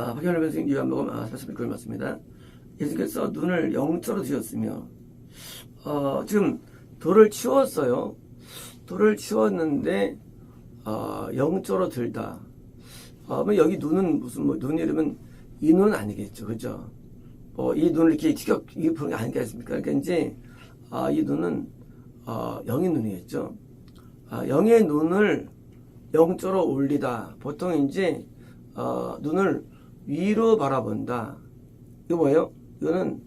박현일 선생님 요한복음 41절 맞습니다. 예수께서 눈을 영적으로 드셨으며 지금 돌을 치웠어요. 돌을 치웠는데 영적으로 들다. 여기 눈은 무슨 눈 이름은 이 눈은 아니겠죠, 그죠? 이 눈을 이렇게 이게 보는 게 아니겠습니까? 그러니까 이제 이 눈은 영의 눈이겠죠. 영의 눈을 영적으로 올리다. 보통 이제 눈을 위로 바라본다. 이거 뭐예요? 이거는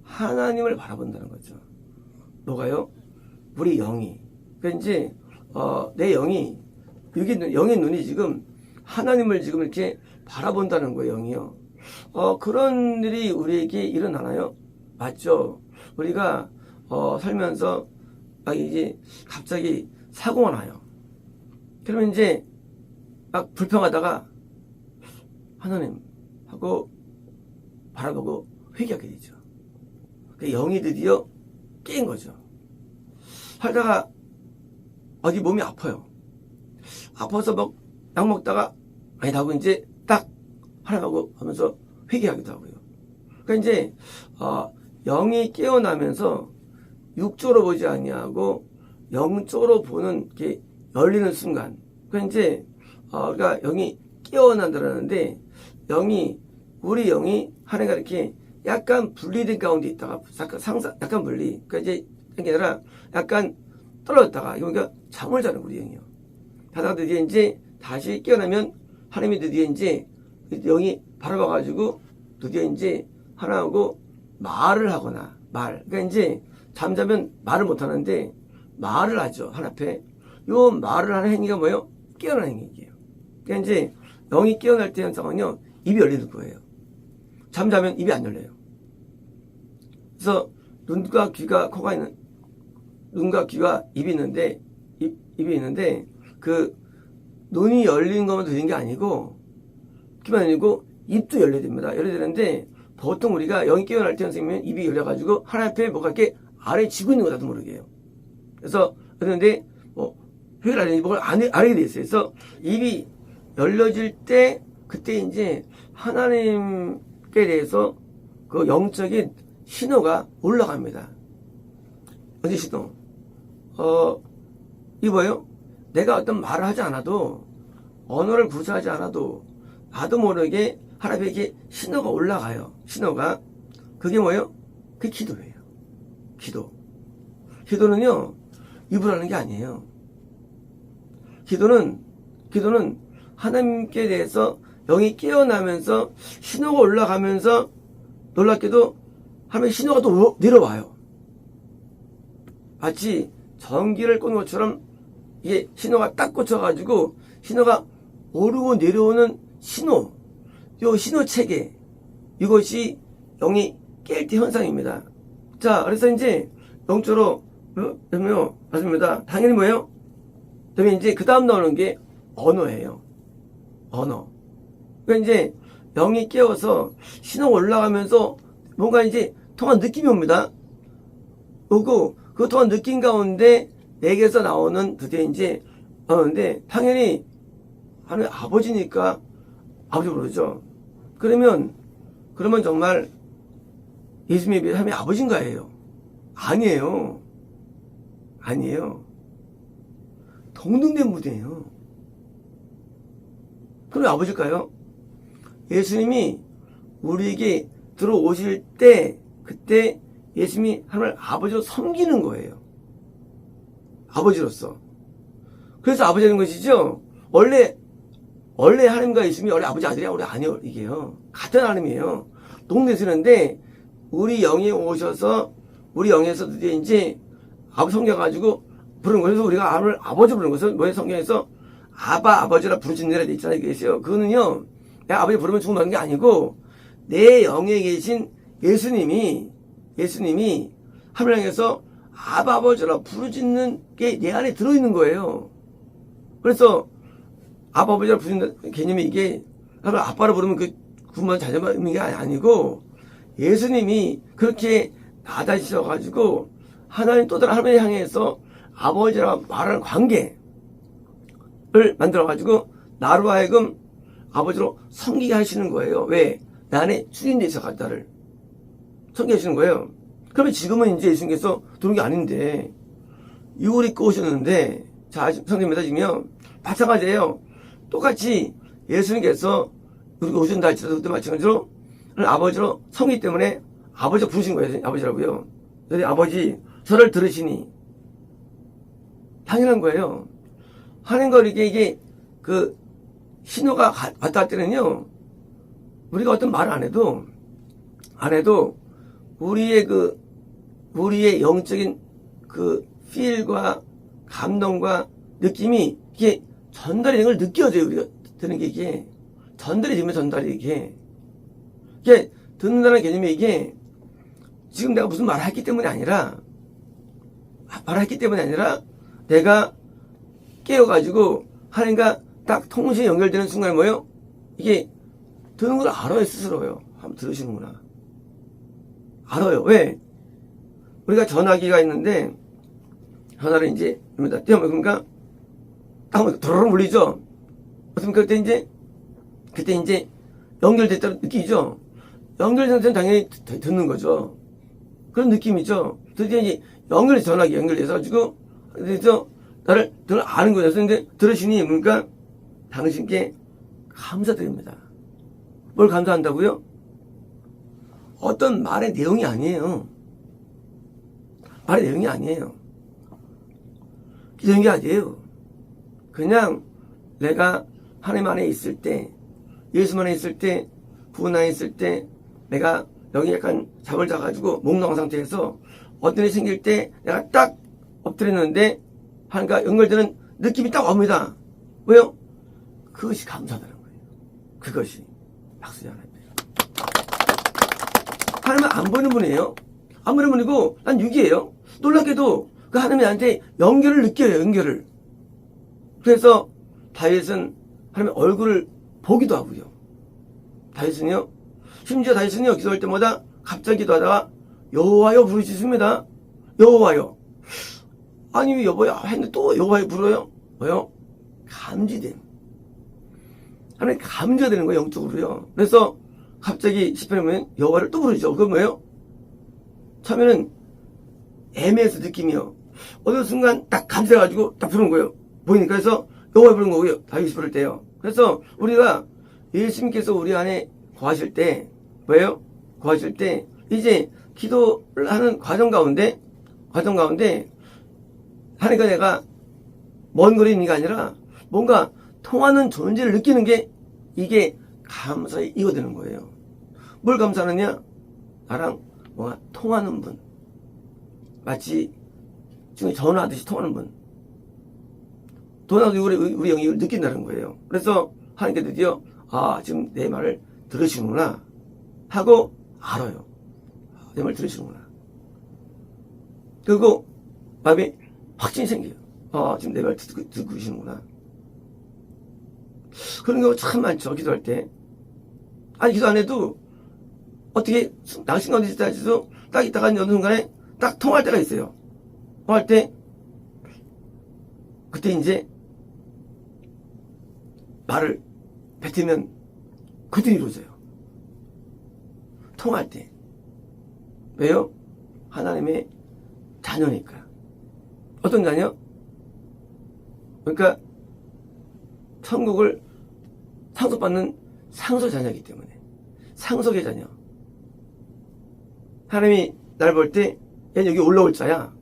하나님을 바라본다는 거죠. 뭐가요? 우리 영이. 그러니까 이제 내 영이 여기 영의 눈이 지금 하나님을 지금 이렇게 바라본다는 거예요, 영이요. 그런 일이 우리에게 일어나나요? 맞죠? 우리가 살면서 이제 갑자기 사고가 나요. 그러면 이제 막 불평하다가 하나님 하고 바라보고 회개하게 되죠. 영이 드디어 깨인 거죠. 살다가 어디 몸이 아파요. 아파서 약 먹다가 아니다 하고 이제 딱 하라고 하면서 회개하기도 하고요. 그러니까 이제 영이 깨어나면서 육적으로 보지 아니하고 영적으로 보는 게 열리는 순간. 그러니까 이제 우리가 영이 깨어난다는데 우리 영이 하나가 이렇게 약간 분리된 가운데 있다가 약간 분리. 그러니까 이제 그게 아니라 약간 떨어졌다가 그러니까 잠을 자는 우리 영이요. 자다가 드디어 이제 다시 깨어나면 하나님이 드디어 이제 영이 바라봐가지고 드디어 이제 하나하고 말을 하거나 그러니까 이제 잠자면 말을 못 하는데 말을 하죠. 하나 앞에. 요 말을 하는 행위가 뭐예요? 깨어나는 행위예요. 그러니까 이제 영이 깨어날 때 현상은요, 입이 열리는 거예요. 잠자면 입이 안 열려요. 그래서 눈과 귀가 입이 있는데, 입이 있는데, 눈이 열린 것만 들린 게 아니고, 귀만 열리고, 입도 열려야 됩니다. 열려야 되는데, 보통 우리가 영이 깨어날 때 선생님은 입이 열려가지고, 하나 앞에 뭐가 이렇게 아래에 쥐고 있는 거 나도 모르게 해요. 그래서, 그런데, 회개를 안 해도 안 하게 돼 있어요. 그래서, 입이 열려질 때, 그때 이제, 하나님께 대해서 그 영적인 신호가 올라갑니다. 어디 신호? 이 뭐예요? 내가 어떤 말을 하지 않아도, 언어를 구사하지 않아도, 나도 모르게 하나님에게 신호가 올라가요. 신호가. 그게 뭐예요? 그게 기도예요. 기도. 기도는요, 입으로 하는 게 아니에요. 기도는 하나님께 대해서 영이 깨어나면서 신호가 올라가면서 놀랍게도 하나님의 신호가 또 내려와요. 마치 전기를 꽂는 것처럼 이게 신호가 딱 꽂혀가지고 신호가 오르고 내려오는 신호, 요 신호 체계, 이것이 영이 깰 때 현상입니다. 자, 그래서 이제 영적으로 맞습니다. 당연히 뭐예요? 그다음에 이제 그 다음 나오는 게 언어예요. 언어. 그러니까 이제 영이 깨어서 신호가 올라가면서 뭔가 이제 통한 느낌이 옵니다. 오고 그 통한 느낌 가운데 내게서 나오는 드디어 이제 나오는데 당연히 하나님 아버지니까 아버지 부르죠. 그러면 정말 예수님이 하나님의 아버지인가예요? 아니에요. 동등된 무대예요. 그럼 아버지일까요? 예수님이 우리에게 들어오실 때 그때 예수님이 하나님을 아버지로 섬기는 거예요. 아버지로서. 그래서 아버지라는 것이죠. 원래 하나님과 예수님이 원래 아버지 아들이야? 우리 아니에요. 이게요. 같은 하나님이에요. 동등되시는데 우리 영이 오셔서 우리 영에서 드디어 이제 아버지 섬겨가지고 부르는 거예요. 그래서 우리가 아버지 부르는 것은 뭐예요? 성경에서 아버지라 부르짖느라 돼 있잖아요. 계세요. 그거는요, 내가 아버지 부르면 죽는다는 게 아니고, 내 영에 계신 예수님이 하늘에서 아버지라 부르짖는 게 내 안에 들어있는 거예요. 그래서 아버지라 부르짖는 개념이 이게, 아빠라 부르면 그만 자녀만 있는 게 아니고, 예수님이 그렇게 나다지셔가지고, 하나님 또 다른 하나님을 향해서 아버지라 말하는 관계를 만들어가지고 나로 하여금 아버지로 섬기게 하시는 거예요. 왜? 내 안에 주인 되셔 나를 섬기게 하시는 거예요. 그러면 지금은 이제 예수님께서 들어온 게 아닌데 육을 입고 오셨는데, 자, 성경에 따지면 마찬가지예요. 똑같이 예수님께서 우리가 오신다 할지라도 그때 마찬가지로 아버지로 섬기기 때문에 아버지가 부르신 거예요. 아버지라고요. 그래서 아버지 저를 들으시니 당연한 거예요. 하는 거 이게 그 신호가 왔다 갈 때는요, 우리가 어떤 말 안 해도 우리의 영적인 그 필과 감동과 느낌이 이게 전달이 되는 걸 느껴져요. 우리가 듣는 게 이게 전달이 되면 전달이 이게 듣는다는 개념이 이게 지금 내가 무슨 말을 했기 때문이 아니라 내가 깨어가지고 하나님과 딱 통신이 연결되는 순간에 뭐예요? 이게 듣는 걸 알아요. 스스로요. 한번 들으시는구나. 알아요. 왜? 우리가 전화기가 있는데 전화를 이제 그러니까 딱 도로로 울리죠. 어떻습니까? 그때 이제 연결됐다고 느끼죠. 연결된 상태는 당연히 듣는 거죠. 그런 느낌이죠. 드디어 이제 전화기 연결돼서 가지고 그래서 나를 아는 거죠. 그런데 들으시니 뭡니까? 당신께 감사드립니다. 뭘 감사한다고요? 어떤 말의 내용이 아니에요. 말의 내용이 아니에요. 이런 게 아니에요. 그냥 내가 하나님 안에 있을 때, 예수 안에 있을 때, 구원 안에 있을 때, 내가 여기 약간 잠을 자가지고 몽롱한 상태에서 어떤 일이 생길 때 내가 딱 엎드렸는데 하나님과 연결되는 느낌이 딱 옵니다. 왜요? 그것이 감사하다는 거예요. 그것이 박수지 않아요. 하나님은 안 보이는 분이에요. 안 보이는 분이고 난 육이에요. 놀랍게도 그 하나님이 나한테 연결을 느껴요. 연결을. 그래서 다윗은 하나님의 얼굴을 보기도 하고요. 다윗은요. 심지어 다윗은요. 기도할 때마다 갑자기 기도하다가 여호와여 부르짖습니다. 여호와여. 아니 왜 여호와여 했는데 또 여호와여 불러요? 뭐요? 감지됨. 하나님 감지가 되는 거예요. 영적으로요. 그래서 갑자기 시편에 보면 여호와를 또 부르죠. 그건 뭐예요? 처음에는 애매해서 느낌이요. 어느 순간 딱 감지해가지고 딱 부르는 거예요. 보이니까. 그래서 여호와 부르는 거고요. 다윗이 부를 때요. 그래서 우리가 예수님께서 우리 안에 거하실 때 뭐예요? 거하실 때 이제 기도를 하는 과정 가운데 하니까 내가 먼 거리 있는 게 아니라 뭔가 통하는 존재를 느끼는 게 이게 감사의 이거 되는 거예요. 뭘 감사하느냐? 나랑 뭔가 통하는 분. 마치 지금 전화하듯이 통하는 분. 전화도 우리 영이 느낀다는 거예요. 그래서 하나님께 드디어 지금 내 말을 들으시는구나 하고 알아요. 내 말 들으시는구나. 그리고 마음에 확신이 생겨요. 지금 내 말 듣고 계시는구나. 그런 경우 참 많죠. 기도할 때. 아니 기도 안 해도 어떻게 낭심 가운데 있다 해도 딱 있다가 어느 순간에 딱 통할 때가 있어요. 통할 때 그때 이제 말을 뱉으면 그때 이루어져요. 통할 때. 왜요? 하나님의 자녀니까. 어떤 자녀? 그러니까 천국을 상속받는 상속 자녀이기 때문에. 상속의 자녀. 하나님이 날 볼 때 얘는 여기 올라올 자야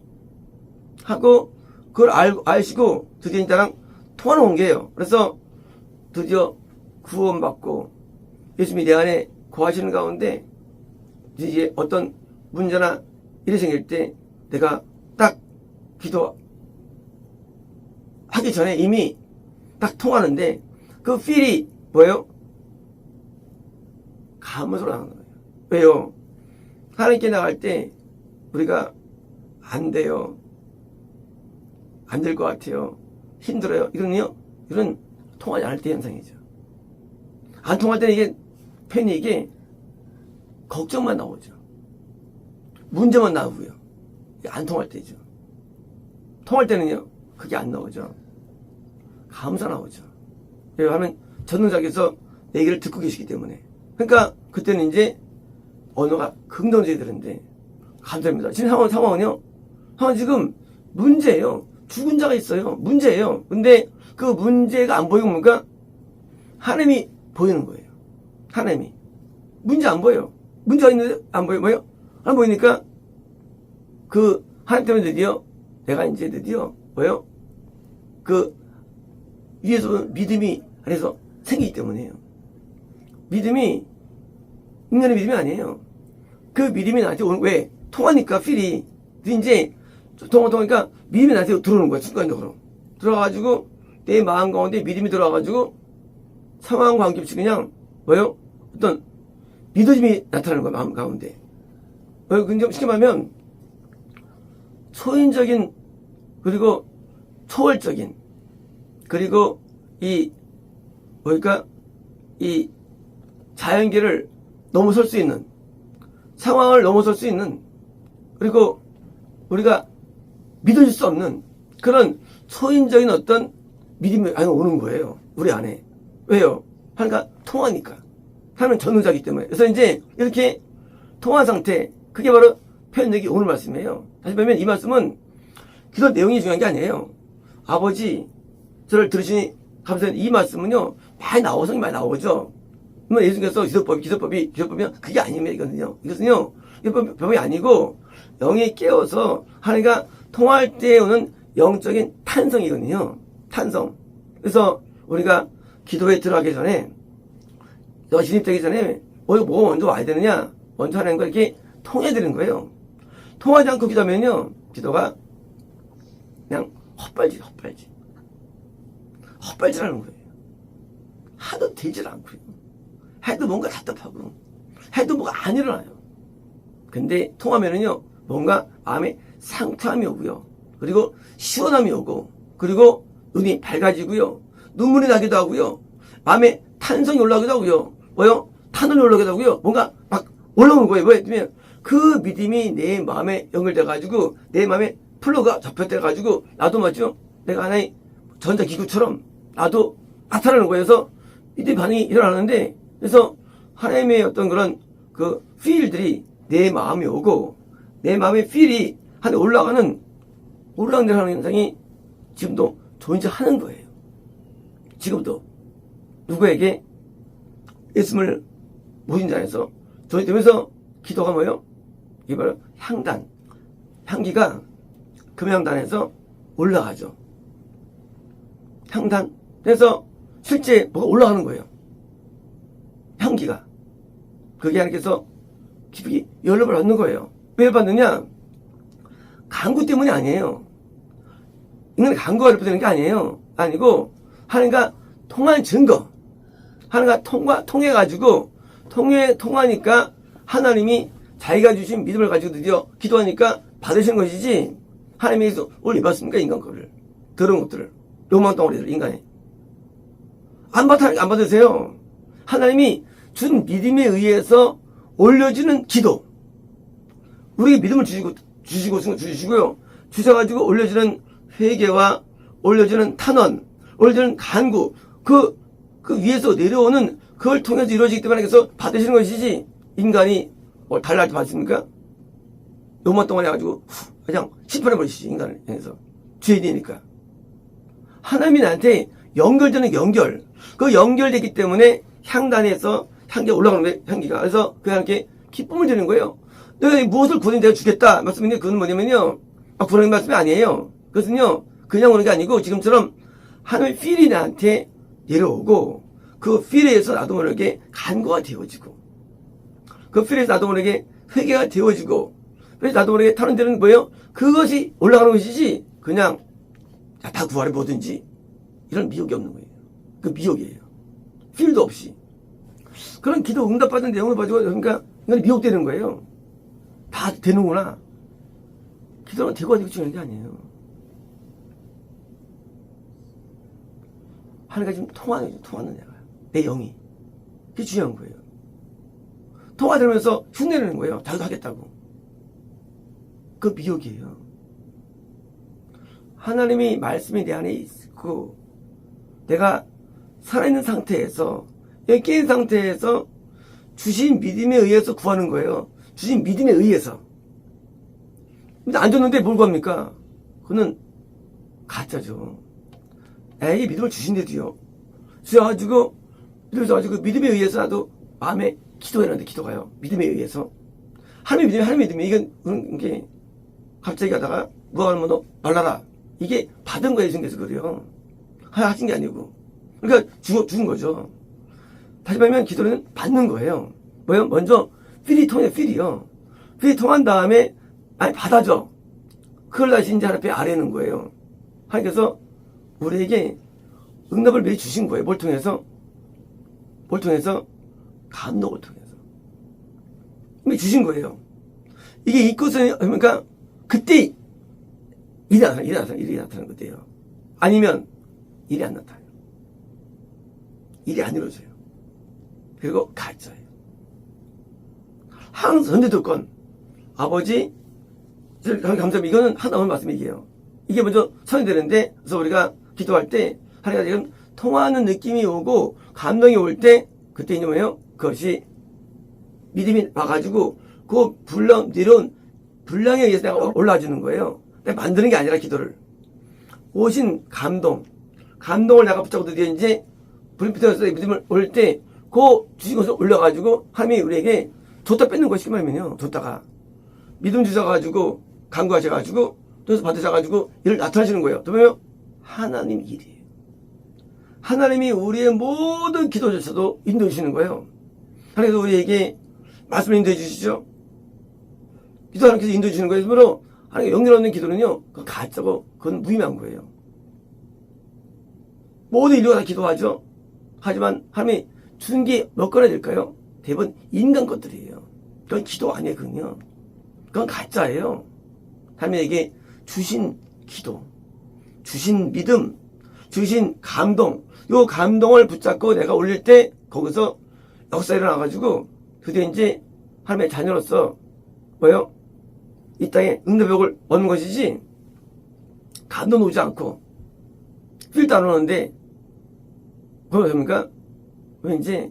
하고 그걸 아시고 드디어 나랑 통화를 온 게예요. 그래서 드디어 구원받고 예수님이 내 안에 거하시는 가운데 이제 어떤 문제나 일이 생길 때 내가 딱 기도하기 전에 이미 딱 통하는데 그 필이 뭐예요? 감으로 나가는 거예요. 왜요? 하나님께 나갈 때 우리가 안 돼요. 안 될 것 같아요. 힘들어요. 이런 통하지 않을 때 현상이죠. 안 통할 때는 이게 패닉이 걱정만 나오죠. 문제만 나오고요. 안 통할 때죠. 통할 때는요. 그게 안 나오죠. 감사 나오죠. 왜 하면 전능자께서 내 얘기를 듣고 계시기 때문에. 그러니까 그때는 이제 언어가 긍정적이 되는데 감사합니다. 지금 상황은요. 상황은 지금 문제예요. 죽은 자가 있어요. 문제예요. 근데 그 문제가 안 보이고 뭔가 하나님이 보이는 거예요. 하나님이. 문제 안 보여요. 문제가 있는데 안 보여요. 뭐요? 안 보이니까 그 하나님 때문에 드디어 내가 이제 드디어 뭐요? 그 위에서 믿음이 안에서 생기기 때문이에요. 믿음이 인간의 믿음이 아니에요. 그 믿음이 나한테 오는 왜? 통하니까 필이 이제 통하니까 믿음이 나한테 들어오는 거야. 순간적으로 들어와가지고 내 마음 가운데 믿음이 들어와가지고 상황과 관계없이 그냥 뭐요? 어떤 믿어짐이 나타나는 거야. 마음 가운데. 근데 쉽게 말하면 초인적인 그리고 초월적인 그리고 이 자연계를 넘어설 수 있는 상황을 넘어설 수 있는 그리고 우리가 믿어질 수 없는 그런 초인적인 어떤 믿음이 오는 거예요. 우리 안에. 왜요? 하나님과 통하니까. 하나님은 전능자이기 때문에. 그래서 이제 이렇게 통한 상태, 그게 바로 표현력이 오늘 말씀이에요. 다시 보면 이 말씀은 기도 내용이 중요한 게 아니에요. 아버지, 저를 들으시니 감사합니다. 이 말씀은요, 많이 나오죠. 예수님께서 기도법이면 그게 아닙니다. 이것은요, 기도법이 아니고, 영이 깨어서 하나님과 통할 때 오는 영적인 탄성이거든요. 탄성. 그래서 우리가 기도에 들어가기 전에, 진입되기 전에, 뭐가 먼저 와야 되느냐? 먼저 하나님과 이렇게 통해야 되는 거예요. 통하지 않고 기도하면요, 기도가 그냥 헛발질하는 거예요. 하도 되질 않고요. 해도 뭔가 답답하고, 해도 뭐가 안 일어나요. 근데 통하면은요, 뭔가 마음에 상쾌함이 오고요. 그리고 시원함이 오고, 그리고 눈이 밝아지고요. 눈물이 나기도 하고요. 마음에 탄성이 올라오기도 하고요. 탄원이 올라오기도 하고요. 뭔가 막 올라오는 거예요. 왜냐면 그 믿음이 내 마음에 연결돼가지고, 내 마음에 플러가 접혔돼가지고, 나도 맞죠? 내가 하나의 전자기구처럼 나도 나타나는 거예요. 그래서 이때 반응이 일어나는데, 그래서 하나님의 어떤 그런 그 필들이 내 마음에 오고, 내 마음의 필이 하늘에 올라가는 현상이 지금도 존재하는 거예요. 지금도. 누구에게? 예수님을 모신 자에서 존재되면서 기도가 뭐예요? 이게 바로 향단. 향기가 금향단에서 올라가죠. 향단. 그래서 실제 뭐가 올라가는 거예요. 향기가. 그게 하나님께서 깊이 연락을 받는 거예요. 왜 받느냐? 간구 때문이 아니에요. 인간의 간구가 연락되는 게 아니에요. 아니고 하나님과 통한 증거. 하나님과 통해가지고 통하니까 하나님이 자기가 주신 믿음을 가지고 드디어 기도하니까 받으시는 것이지, 하나님께서 오늘 입었습니까? 인간 거를. 더러운 것들을. 로망 덩어리들, 인간이. 안 받으세요. 하나님이 준 믿음에 의해서 올려지는 기도. 우리에게 믿음을 주시고요. 주셔가지고 올려지는 회개와 올려지는 탄원, 올려지는 간구, 그 위에서 내려오는 그걸 통해서 이루어지기 때문에 그래서 받으시는 것이지, 인간이 달랄 때 받습니까? 요만 동안 해가지고 그냥 심판해버리시지, 인간을 해서. 죄인이니까. 하나님이 나한테 연결되는 연결, 그 연결되기 때문에 향단에서 향기가 올라가는 거예요. 향기가. 그래서 그 하나님께 기쁨을 드리는 거예요. 내가 무엇을 구하니 내가 주겠다 말씀인데, 그건 뭐냐면요, 구하는 말씀이 아니에요. 그것은요, 그냥 오는 게 아니고 지금처럼 하나님의 필이 나한테 내려오고, 그 필에 의해서 나도 모르게 간구가 되어지고, 그 필에 의해서 나도 모르게 회개가 되어지고, 그래서 나도 모르게 타는 뭐예요? 그것이 올라가는 것이지, 그냥 다 구하래 뭐든지 이런 미혹이 없는 거예요. 그 미혹이에요. 필도 없이. 그런 기도 응답받은 내용을 가지고 그러니까 이건 미혹되는 거예요. 다 되는구나. 기도는 되고 안 되고 중요한 게 아니에요. 하나님과 지금 통하는 내가. 내 영이. 그게 중요한 거예요. 통화되면서 흉내내는 거예요. 자기도 하겠다고. 그 미혹이에요. 하나님이 말씀이 내 안에 있고, 내가 살아있는 상태에서 여기 깨인 상태에서 주신 믿음에 의해서 구하는 거예요. 주신 믿음에 의해서. 근데 안 줬는데 뭘 구합니까? 그거는 가짜죠. 에이, 믿음을 주신대도요. 주셔가지고, 믿음에 의해서 나도 마음에 기도해놨는데 기도가요. 믿음에 의해서. 하나님의 믿음이, 이게, 갑자기 가다가, 누가 하면 너 말라라. 이게 받은 거예요, 예수님께서 그래요. 하신 게 아니고. 그러니까 죽은 거죠. 다시 말하면 기도는 받는 거예요. 뭐요? 먼저, 필이 통해요, 필이요. 필이 통한 다음에, 받아줘. 그걸 다시 이제 하나님 아래는 거예요. 하나님께서 우리에게 응답을 미리 주신 거예요. 뭘 통해서? 감독을 통해서. 미리 주신 거예요. 이게 있고서, 그러니까, 그때, 일이 나타나는 것이에요. 아니면, 일이 안 나타나요. 일이 안 이루어져요. 그리고 가짜예요. 항상 전제조건, 아버지, 감사합니다. 이거는 하나만 말씀이에요. 이게 먼저 선이 되는데, 그래서 우리가 기도할 때, 하나가 지금 통하는 느낌이 오고, 감동이 올 때, 그때 이제 뭐예요? 그것이 믿음이 와가지고, 그 내려온 분량에 의해서 내가 올라와주는 거예요. 내가 만드는 게 아니라 기도를. 오신 감동을 내가 붙잡고 드디어 이제, 불빛에서 믿음을 올 때, 그 주신 것을 올려가지고, 하나님이 우리에게 줬다 뺏는 것이 말이면요. 줬다가. 믿음 주셔가지고, 간구하셔가지고, 또 받으셔가지고, 일을 나타나시는 거예요. 또 뭐예요? 하나님 일이에요. 하나님이 우리의 모든 기도조차도 인도해 주시는 거예요. 하나님께서 우리에게 말씀을 인도해 주시죠. 기도 하나님께서 인도해 주시는 거예요. 그러므로 하나님 영역 없는 기도는요, 그건 가짜고, 그건 무의미한 거예요. 모든 인류가 다 기도하죠. 하지만 하나님이 준 게 몇 건이 될까요? 대부분 인간 것들이에요. 그건 기도 아니에요, 그건요. 그건 가짜예요. 하나님에게 주신 기도, 주신 믿음, 주신 감동, 요 감동을 붙잡고 내가 올릴 때 거기서 역사가 일어나가지고 그때 이제 하나님의 자녀로서 뭐요? 이 땅에 응답복을 얻는 것이지 감동 오지 않고 필도 안 오는데 그건 뭡니까? 왠지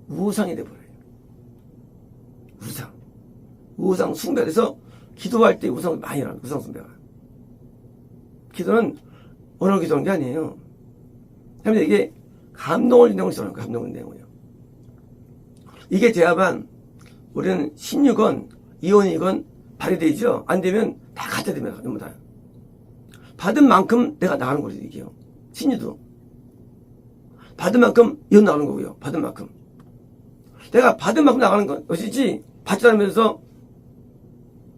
우상이 돼버려요. 우상 숭배에서 기도할 때 우상 많이 일어나요. 우상 숭배가. 기도는 언어 기도하는 게 아니에요. 하나님 이게 감동을 내용을 전하는 거예요. 감동을 내용을요. 이게 돼야만 우리는 16원, 2원이건 발휘되죠. 안 되면 다 가짜 됩니다. 전부 다. 받은 만큼 내가 나가는 거죠. 이게요. 신유도. 받은 만큼 이혼 나가는 거고요. 받은 만큼. 내가 받은 만큼 나가는 것이지 받지 않으면서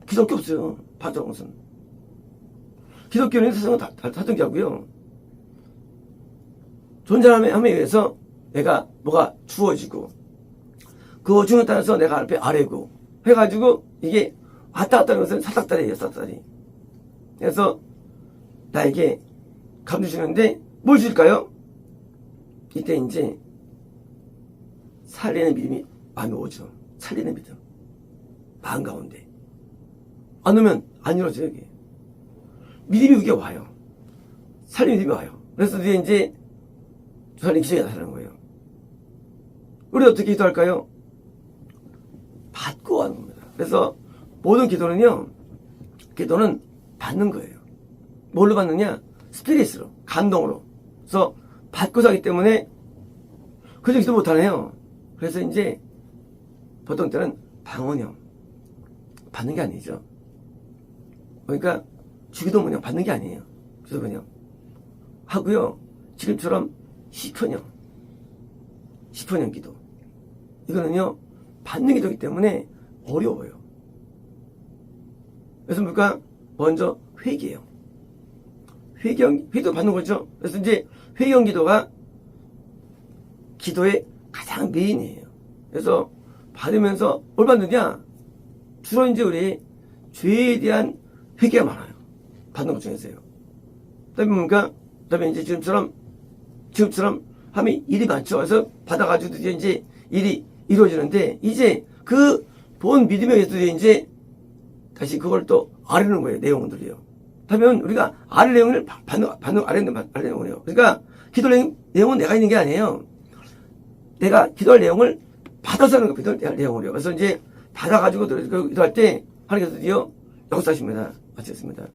기독교 없어요. 받은 것은. 기독교는 세상은 다른 게 하고요. 존재함에 의해서 내가 뭐가 주어지고 그 중에 따라서 내가 앞에 아래고 해가지고 이게 왔다 갔다 하는 것은 사닥다리예요. 사닥다리. 그래서 나에게 감 주시는데 뭘 주실까요? 이때 이제 살리는 믿음이 마음에 오죠. 살리는 믿음. 마음 가운데. 안 오면 안 이루어져요. 이게. 믿음이 그게 와요. 살리는 믿음이 와요. 그래서 이제 살리는 기적이 나타나는 거예요. 우리 어떻게 기도할까요? 받고 하는 겁니다. 그래서 모든 기도는 받는 거예요. 뭘로 받느냐? 스피릿으로, 감동으로. 그래서 받고서 하기 때문에 그저 기도 못하네요. 그래서 이제 보통 때는 방언형 받는 게 아니죠. 그러니까 주기도문형 받는 게 아니에요. 주기도문형 하고요. 지금처럼 시편형 기도. 이거는요 받는 기도이기 때문에 어려워요. 그래서 뭡니까? 먼저 회개요. 회도 받는 거죠. 그래서 이제 회개형 기도가 기도의 가장 메인이에요. 그래서 받으면서 뭘 받느냐? 주로 이제 우리 죄에 대한 회개가 많아요. 받는 것 중에서요. 그다음에 뭡니까? 그다음에 이제 지금처럼 하면 일이 많죠. 그래서 받아가지고 이제 일이 이루어지는데 이제 그 본 믿음에 의해서 이제 다시 그걸 또 아뢰는 거예요. 내용들이요. 하면 우리가 아래 내용을 받는 아래 내용이에요. 그러니까 기도 내용은 내가 있는 게 아니에요. 내가 기도할 내용을 받아서 하는 거, 기도할 내용을요. 그래서 이제 받아가지고 기도할 때 하나님께서 드디어 역사하십니다. 마치겠습니다.